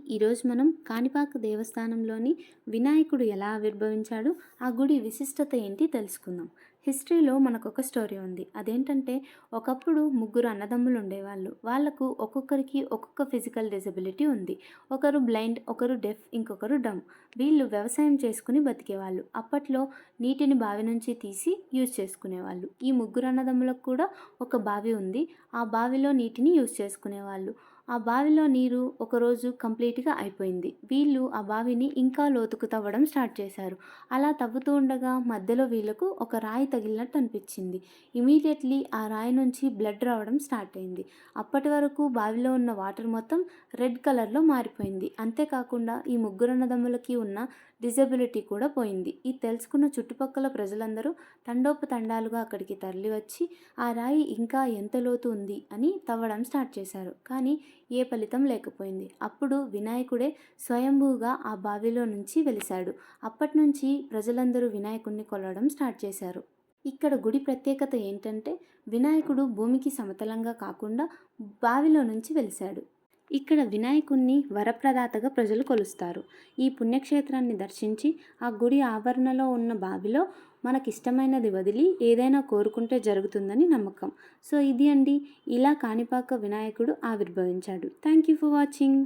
ఈరోజు మనం కాణిపాక దేవస్థానంలోని వినాయకుడు ఎలా ఆవిర్భవించాడు, ఆ గుడి విశిష్టత ఏంటి తెలుసుకుందాం. హిస్టరీలో మనకొక స్టోరీ ఉంది. అదేంటంటే ఒకప్పుడు ముగ్గురు అన్నదమ్ములు ఉండేవాళ్ళు. వాళ్ళకు ఒక్కొక్కరికి ఒక్కొక్క ఫిజికల్ డిజబిలిటీ ఉంది. ఒకరు బ్లైండ్, ఒకరు డెఫ్, ఇంకొకరు డమ్. వీళ్ళు వ్యవసాయం చేసుకుని బతికేవాళ్ళు. అప్పట్లో నీటిని బావి నుంచి తీసి యూజ్ చేసుకునేవాళ్ళు. ఈ ముగ్గురు అన్నదమ్ములకు కూడా ఒక బావి ఉంది. ఆ బావిలో నీటిని యూజ్ చేసుకునేవాళ్ళు. ఆ బావిలో నీరు ఒకరోజు కంప్లీట్‌గా అయిపోయింది. వీళ్ళు ఆ బావిని ఇంకా లోతుకు తవ్వడం స్టార్ట్ చేశారు. అలా తవ్వుతూ ఉండగా మధ్యలో వీళ్ళకు ఒక రాయి తగిలినట్టు అనిపించింది. ఇమ్మీడియేట్‌లీ ఆ రాయి నుంచి బ్లడ్ రావడం స్టార్ట్ అయింది. అప్పటి వరకు బావిలో ఉన్న వాటర్ మొత్తం రెడ్ కలర్‌లో మారిపోయింది. అంతేకాకుండా ఈ ముగ్గురు అన్నదమ్ములకి ఉన్న డిజబిలిటీ కూడా పోయింది. ఇది తెలుసుకున్న చుట్టుపక్కల ప్రజలందరూ తండోపతండాలుగా అక్కడికి తరలివచ్చి ఆ రాయి ఇంకా ఎంత లోతు ఉంది అని తవ్వడం స్టార్ట్ చేశారు. కానీ ఏ ఫలితం లేకపోయింది. అప్పుడు వినాయకుడే స్వయంభూగా ఆ బావిలో నుంచి వెలిశాడు. అప్పటినుంచి ప్రజలందరూ వినాయకుడిని కొలవడం స్టార్ట్ చేశారు. ఇక్కడ గుడి ప్రత్యేకత ఏంటంటే వినాయకుడు భూమికి సమతలంగా కాకుండా బావిలో నుంచి వెలిశాడు. ఇక్కడ వినాయకుణ్ణి వరప్రదాతగా ప్రజలు కొలుస్తారు. ఈ పుణ్యక్షేత్రాన్ని దర్శించి ఆ గుడి ఆవరణలో ఉన్న బావిలో మనకిష్టమైనది వదిలి ఏదైనా కోరుకుంటే జరుగుతుందని నమ్మకం. సో ఇది అండి, ఇలా కాణిపాక వినాయకుడు ఆవిర్భవించాడు. Thank you for watching.